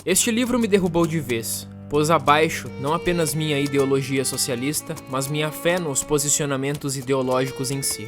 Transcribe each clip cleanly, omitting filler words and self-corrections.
Este livro me derrubou de vez, pôs abaixo não apenas minha ideologia socialista, mas minha fé nos posicionamentos ideológicos em si.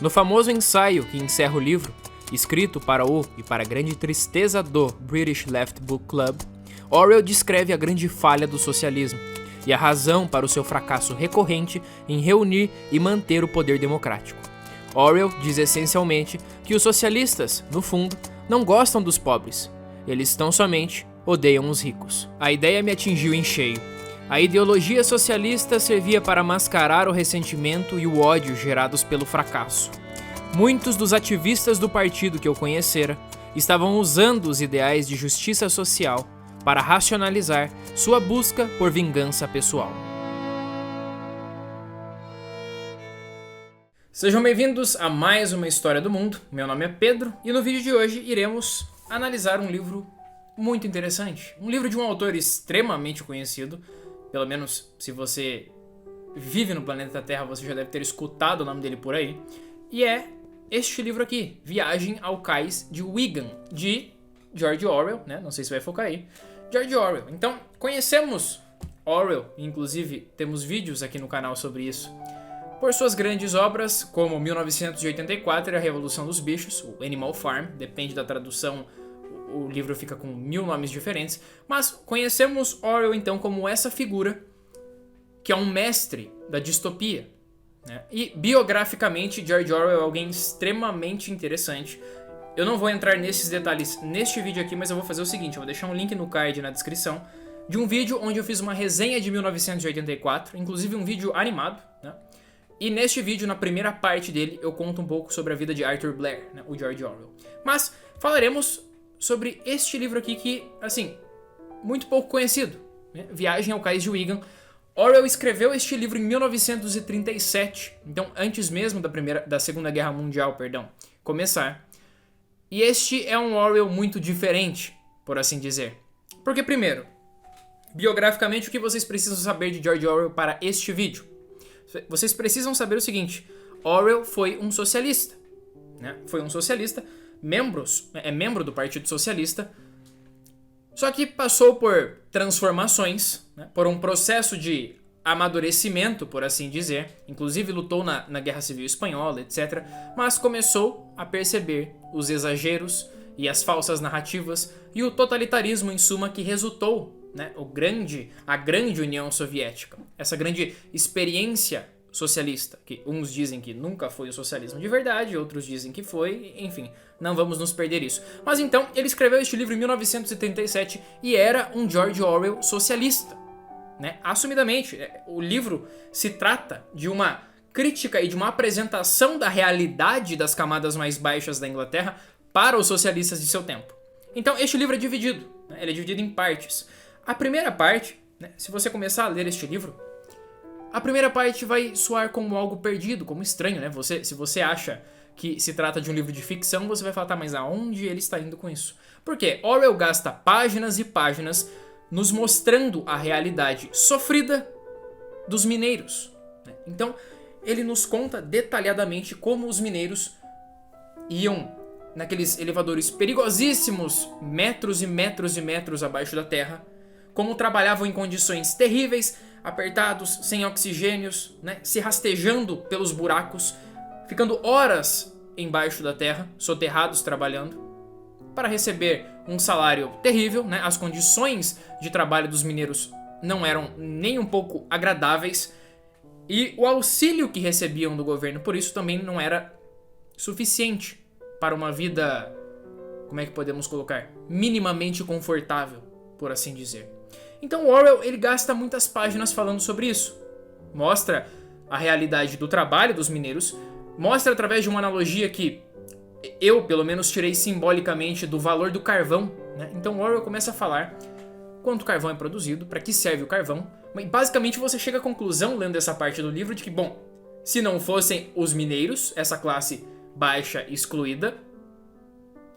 No famoso ensaio que encerra o livro, escrito para o e para a grande tristeza do British Left Book Club, Orwell descreve a grande falha do socialismo e a razão para o seu fracasso recorrente em reunir e manter o poder democrático. Orwell diz essencialmente que os socialistas, no fundo, não gostam dos pobres, eles tão somente odeiam os ricos. A ideia me atingiu em cheio. A ideologia socialista servia para mascarar o ressentimento e o ódio gerados pelo fracasso. Muitos dos ativistas do partido que eu conhecera estavam usando os ideais de justiça social para racionalizar sua busca por vingança pessoal. Sejam bem-vindos a mais uma História do Mundo. Meu nome é Pedro e no vídeo de hoje iremos analisar um livro muito interessante. Um livro de um autor extremamente conhecido, pelo menos se você vive no planeta Terra você já deve ter escutado o nome dele por aí, e é este livro aqui, Viagem ao Cais de Wigan, de George Orwell, né? Não sei se vai focar aí. George Orwell. Então, conhecemos Orwell, inclusive temos vídeos aqui no canal sobre isso, por suas grandes obras, como 1984 e A Revolução dos Bichos, o Animal Farm, depende da tradução, o livro fica com 1000 nomes diferentes, mas conhecemos Orwell então como essa figura que é um mestre da distopia, né? E biograficamente George Orwell é alguém extremamente interessante. Eu não vou entrar nesses detalhes neste vídeo aqui, mas eu vou fazer o seguinte, eu vou deixar um link no card na descrição de um vídeo onde eu fiz uma resenha de 1984, inclusive um vídeo animado, né? E neste vídeo, na primeira parte dele, eu conto um pouco sobre a vida de Arthur Blair, né, o George Orwell. Mas falaremos sobre este livro aqui que, assim, muito pouco conhecido, né? Viagem ao Cais de Wigan. Orwell escreveu este livro em 1937, então antes mesmo da Segunda Guerra Mundial, começar. E este é um Orwell muito diferente, por assim dizer. Porque, primeiro, biograficamente, o que vocês precisam saber de George Orwell para este vídeo? Vocês precisam saber o seguinte: Orwell foi um socialista, né? Foi um socialista, membro do Partido Socialista, só que passou por transformações, né? Por um processo de amadurecimento, por assim dizer, inclusive lutou na Guerra Civil Espanhola, etc., mas começou a perceber os exageros e as falsas narrativas e o totalitarismo, em suma, que resultou, né, a grande União Soviética, essa grande experiência socialista, que uns dizem que nunca foi o socialismo de verdade, outros dizem que foi, enfim, não vamos nos perder isso. Mas então, ele escreveu este livro em 1937 e era um George Orwell socialista, né, assumidamente. O livro se trata de uma crítica e de uma apresentação da realidade das camadas mais baixas da Inglaterra para os socialistas de seu tempo. Então, este livro é dividido, né, ele é dividido em partes. A primeira parte, né, se você começar a ler este livro, a primeira parte vai soar como algo perdido, como estranho, né? Se você acha que se trata de um livro de ficção, você vai falar, tá, mas aonde ele está indo com isso? Porque Orwell gasta páginas e páginas nos mostrando a realidade sofrida dos mineiros, né? Então, ele nos conta detalhadamente como os mineiros iam naqueles elevadores perigosíssimos, metros e metros e metros abaixo da terra, como trabalhavam em condições terríveis, apertados, sem oxigênios, né, se rastejando pelos buracos, ficando horas embaixo da terra, soterrados trabalhando, para receber um salário terrível, né? As condições de trabalho dos mineiros não eram nem um pouco agradáveis e o auxílio que recebiam do governo por isso também não era suficiente para uma vida, como é que podemos colocar, minimamente confortável, por assim dizer. Então Orwell, ele gasta muitas páginas falando sobre isso. Mostra a realidade do trabalho dos mineiros, mostra através de uma analogia que eu, pelo menos, tirei simbolicamente do valor do carvão, né? Então Orwell começa a falar quanto carvão é produzido, para que serve o carvão, mas basicamente você chega à conclusão, lendo essa parte do livro, de que, bom, se não fossem os mineiros, essa classe baixa excluída,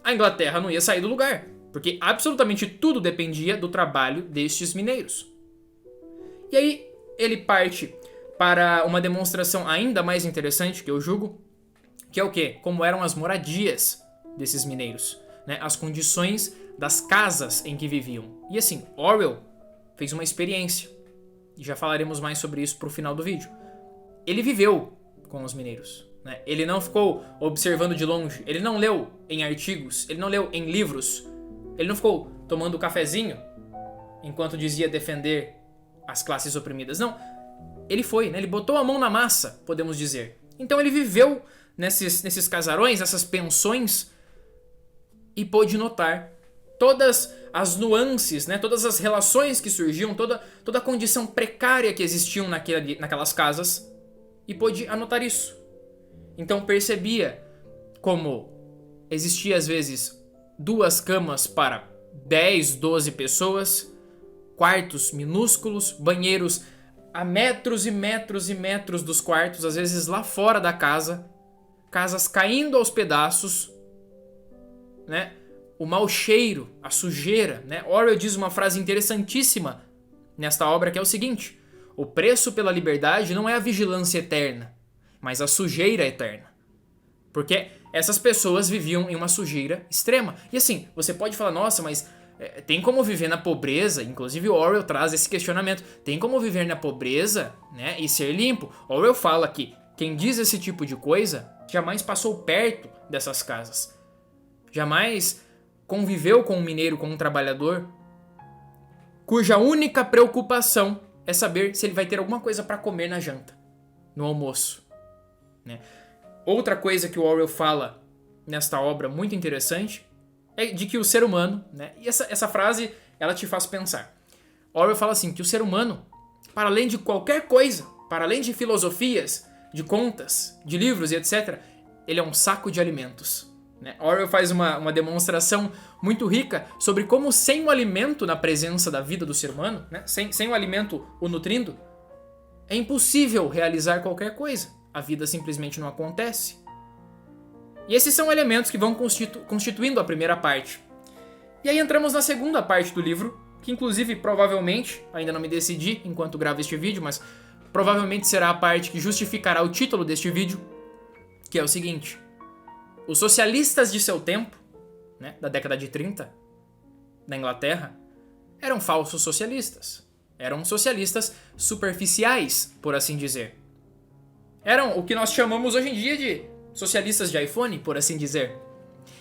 a Inglaterra não ia sair do lugar, porque absolutamente tudo dependia do trabalho destes mineiros. E aí ele parte para uma demonstração ainda mais interessante, que eu julgo, que é o quê? Como eram as moradias desses mineiros, né? As condições das casas em que viviam. E assim, Orwell fez uma experiência, e já falaremos mais sobre isso pro final do vídeo. Ele viveu com os mineiros, né? Ele não ficou observando de longe, ele não leu em artigos, ele não leu em livros, ele não ficou tomando cafezinho enquanto dizia defender as classes oprimidas. Não, ele foi, né? Ele botou a mão na massa, podemos dizer. Então ele viveu nesses casarões, nessas pensões, e pôde notar todas as nuances, né? Todas as relações que surgiam, toda a condição precária que existiam naquelas casas, e pôde anotar isso. Então percebia como existia às vezes 2 camas para 10, 12 pessoas, quartos minúsculos, banheiros a metros e metros e metros dos quartos, às vezes lá fora da casa, casas caindo aos pedaços, né? O mau cheiro, a sujeira, né? Orwell diz uma frase interessantíssima nesta obra que é o seguinte: o preço pela liberdade não é a vigilância eterna, mas a sujeira eterna. Porque essas pessoas viviam em uma sujeira extrema. E assim, você pode falar, nossa, mas tem como viver na pobreza? Inclusive Orwell traz esse questionamento. Tem como viver na pobreza, né, e ser limpo? Orwell fala que quem diz esse tipo de coisa jamais passou perto dessas casas. Jamais conviveu com um mineiro, com um trabalhador, cuja única preocupação é saber se ele vai ter alguma coisa para comer na janta, no almoço, né? Outra coisa que o Orwell fala nesta obra muito interessante é de que o ser humano, né? E essa frase, ela te faz pensar. Orwell fala assim, que o ser humano, para além de qualquer coisa, para além de filosofias, de contas, de livros e etc., ele é um saco de alimentos, né? Orwell faz uma demonstração muito rica sobre como sem o alimento na presença da vida do ser humano, né? Sem o alimento o nutrindo, é impossível realizar qualquer coisa. A vida simplesmente não acontece. E esses são elementos que vão constituindo a primeira parte. E aí entramos na segunda parte do livro, que inclusive provavelmente, ainda não me decidi enquanto gravo este vídeo, mas provavelmente será a parte que justificará o título deste vídeo, que é o seguinte: os socialistas de seu tempo, né, da década de 30, da Inglaterra, eram falsos socialistas. Eram socialistas superficiais, por assim dizer. Eram o que nós chamamos hoje em dia de socialistas de iPhone, por assim dizer.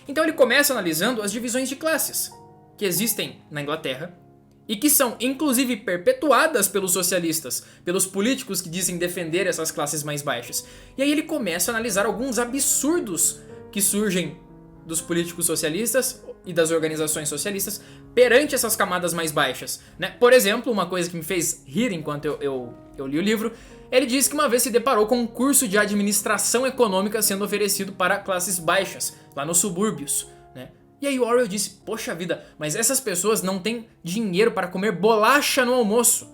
Então ele começa analisando as divisões de classes que existem na Inglaterra e que são inclusive perpetuadas pelos socialistas, pelos políticos que dizem defender essas classes mais baixas. E aí ele começa a analisar alguns absurdos que surgem dos políticos socialistas e das organizações socialistas perante essas camadas mais baixas, né? Por exemplo, uma coisa que me fez rir enquanto eu li o livro, ele disse que uma vez se deparou com um curso de administração econômica sendo oferecido para classes baixas, lá nos subúrbios, né? E aí o Orwell disse, poxa vida, mas essas pessoas não têm dinheiro para comer bolacha no almoço.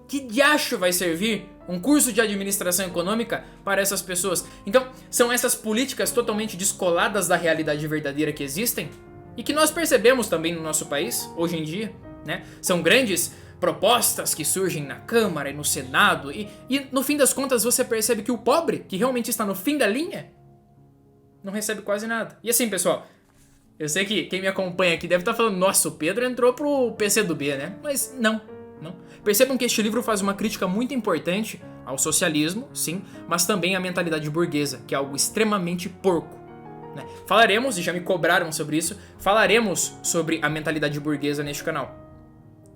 Que diacho vai servir um curso de administração econômica para essas pessoas? Então, são essas políticas totalmente descoladas da realidade verdadeira que existem e que nós percebemos também no nosso país, hoje em dia, né? São grandes propostas que surgem na Câmara e no Senado e no fim das contas você percebe que o pobre, que realmente está no fim da linha, não recebe quase nada. E assim, pessoal, eu sei que quem me acompanha aqui deve estar falando, nossa, o Pedro entrou pro PCdoB, né? Mas não. Percebam que este livro faz uma crítica muito importante ao socialismo, sim, mas também à mentalidade burguesa, que é algo extremamente porco, né? Falaremos, e já me cobraram sobre isso, falaremos sobre a mentalidade burguesa neste canal,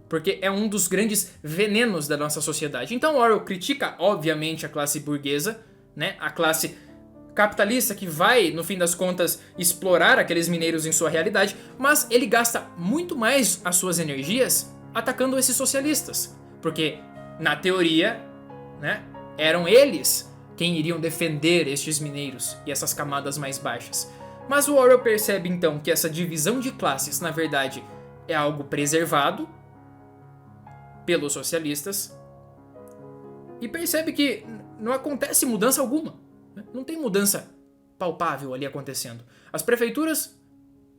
porque é um dos grandes venenos da nossa sociedade. Então Orwell critica, obviamente, a classe burguesa, né? A classe capitalista que vai, no fim das contas, explorar aqueles mineiros em sua realidade, mas ele gasta muito mais as suas energias atacando esses socialistas, porque, na teoria, né, eram eles quem iriam defender estes mineiros e essas camadas mais baixas. Mas o Orwell percebe então que essa divisão de classes, na verdade, é algo preservado pelos socialistas e percebe que não acontece mudança alguma, né? Não tem mudança palpável ali acontecendo. As prefeituras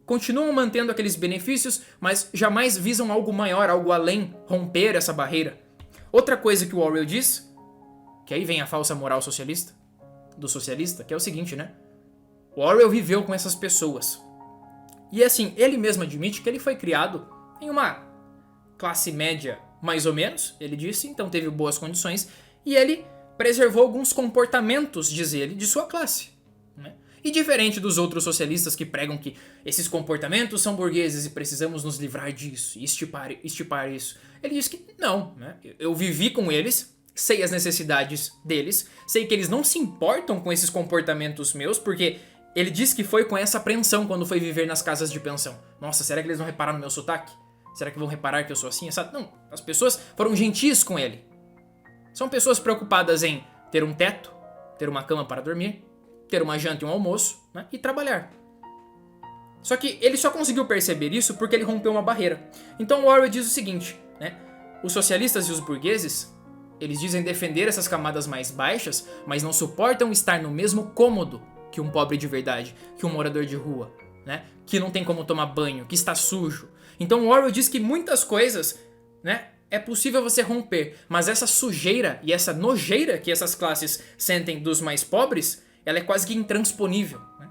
continuam mantendo aqueles benefícios, mas jamais visam algo maior, algo além, romper essa barreira. Outra coisa que o Orwell diz, que aí vem a falsa moral socialista, do socialista, que é o seguinte, né? O Orwell viveu com essas pessoas. E assim, ele mesmo admite que ele foi criado em uma classe média mais ou menos, ele disse, então teve boas condições, e ele preservou alguns comportamentos, diz ele, de sua classe. Né? E diferente dos outros socialistas que pregam que esses comportamentos são burgueses e precisamos nos livrar disso, e estipar isso, ele diz que não, né? Eu vivi com eles, sei as necessidades deles, sei que eles não se importam com esses comportamentos meus, porque ele diz que foi com essa apreensão quando foi viver nas casas de pensão. Nossa, será que eles vão reparar no meu sotaque? Será que vão reparar que eu sou assim? Não, as pessoas foram gentis com ele. São pessoas preocupadas em ter um teto, ter uma cama para dormir, ter uma janta e um almoço, né, e trabalhar. Só que ele só conseguiu perceber isso porque ele rompeu uma barreira. Então Orwell diz o seguinte, né, os socialistas e os burgueses, eles dizem defender essas camadas mais baixas, mas não suportam estar no mesmo cômodo que um pobre de verdade, que um morador de rua, né, que não tem como tomar banho, que está sujo. Então Orwell diz que muitas coisas, né, é possível você romper, mas essa sujeira e essa nojeira que essas classes sentem dos mais pobres, ela é quase que intransponível. Né?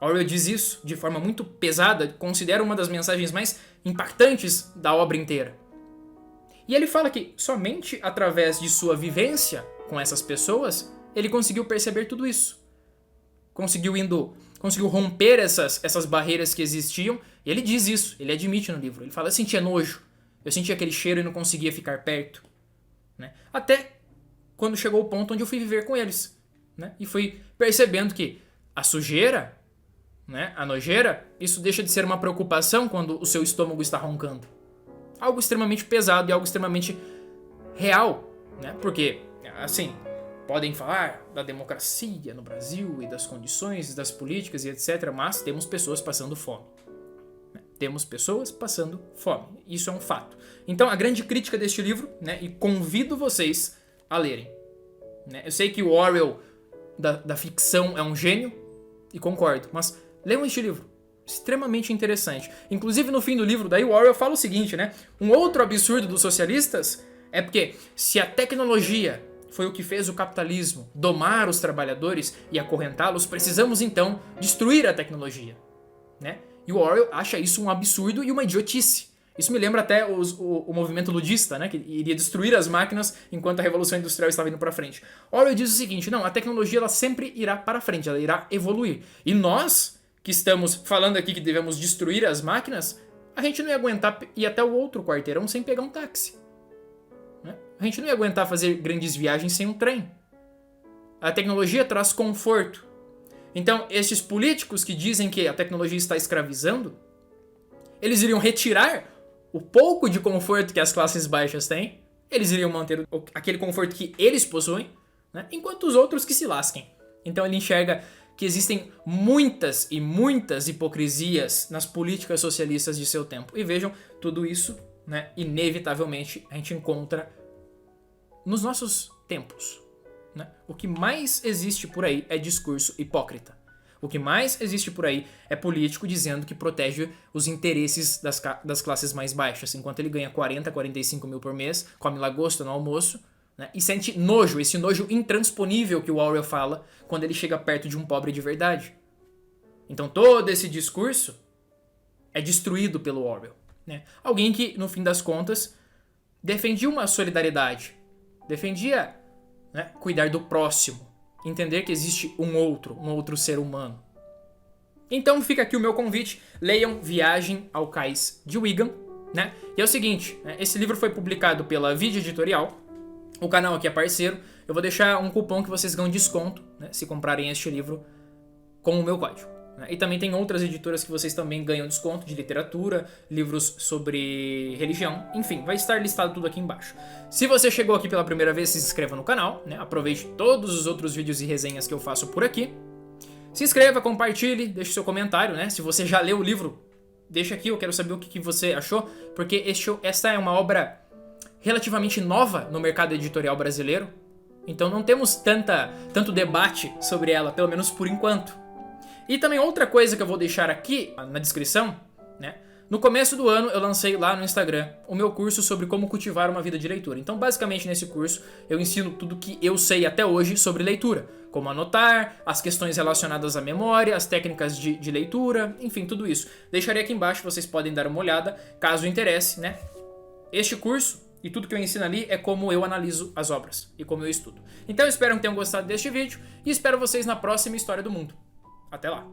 Orwell diz isso de forma muito pesada, considera uma das mensagens mais impactantes da obra inteira. E ele fala que somente através de sua vivência com essas pessoas, ele conseguiu perceber tudo isso. Conseguiu romper essas barreiras que existiam. E ele diz isso, ele admite no livro. Ele fala, eu sentia nojo, eu sentia aquele cheiro e não conseguia ficar perto. Né? Até quando chegou o ponto onde eu fui viver com eles. Né? E fui percebendo que a sujeira, né, a nojeira, isso deixa de ser uma preocupação quando o seu estômago está roncando. Algo extremamente pesado e algo extremamente real. Né? Porque, assim, podem falar da democracia no Brasil e das condições, das políticas e etc. Mas temos pessoas passando fome. Temos pessoas passando fome. Isso é um fato. Então, a grande crítica deste livro, né, e convido vocês a lerem. Né? Eu sei que o Orwell da ficção é um gênio, e concordo, mas leiam este livro. Extremamente interessante. Inclusive, no fim do livro, daí o Orwell fala o seguinte, né? Um outro absurdo dos socialistas é porque se a tecnologia foi o que fez o capitalismo domar os trabalhadores e acorrentá-los, precisamos então destruir a tecnologia. Né? E o Orwell acha isso um absurdo e uma idiotice. Isso me lembra até o movimento ludista, né, que iria destruir as máquinas enquanto a Revolução Industrial estava indo para frente. Orwell diz o seguinte, não, a tecnologia ela sempre irá para frente, ela irá evoluir. E nós, que estamos falando aqui que devemos destruir as máquinas, a gente não ia aguentar ir até o outro quarteirão sem pegar um táxi. Né? A gente não ia aguentar fazer grandes viagens sem um trem. A tecnologia traz conforto. Então, estes políticos que dizem que a tecnologia está escravizando, eles iriam retirar o pouco de conforto que as classes baixas têm, eles iriam manter aquele conforto que eles possuem, né? Enquanto os outros que se lasquem. Então ele enxerga que existem muitas e muitas hipocrisias nas políticas socialistas de seu tempo. E vejam, tudo isso, né, inevitavelmente a gente encontra nos nossos tempos. Né? O que mais existe por aí é discurso hipócrita. O que mais existe por aí é político dizendo que protege os interesses das classes mais baixas, enquanto ele ganha 40, 45 mil por mês, come lagosta no almoço, né? E sente nojo, esse nojo intransponível que o Orwell fala quando ele chega perto de um pobre de verdade. Então todo esse discurso é destruído pelo Orwell. Né? Alguém que, no fim das contas, defendia uma solidariedade, defendia, né, cuidar do próximo, entender que existe um outro ser humano. Então fica aqui o meu convite, leiam Viagem ao Cais de Wigan, né? E é o seguinte, né, esse livro foi publicado pela Vídeo Editorial, o canal aqui é parceiro, eu vou deixar um cupom que vocês ganham desconto, né, se comprarem este livro com o meu código. E também tem outras editoras que vocês também ganham desconto de literatura, livros sobre religião, enfim, vai estar listado tudo aqui embaixo. Se você chegou aqui pela primeira vez, se inscreva no canal, né? Aproveite todos os outros vídeos e resenhas que eu faço por aqui. Se inscreva, compartilhe, deixe seu comentário, né? Se você já leu o livro, deixa aqui, eu quero saber o que você achou, porque esta é uma obra relativamente nova no mercado editorial brasileiro, então não temos tanto debate sobre ela, pelo menos por enquanto. E também outra coisa que eu vou deixar aqui na descrição, né? No começo do ano eu lancei lá no Instagram o meu curso sobre como cultivar uma vida de leitura. Então basicamente nesse curso eu ensino tudo que eu sei até hoje sobre leitura. como anotar, as questões relacionadas à memória, as técnicas de leitura, enfim, tudo isso. Deixarei aqui embaixo, vocês podem dar uma olhada, caso interesse, né? Este curso e tudo que eu ensino ali é como eu analiso as obras e como eu estudo. Então eu espero que tenham gostado deste vídeo e espero vocês na próxima História do Mundo. Até lá!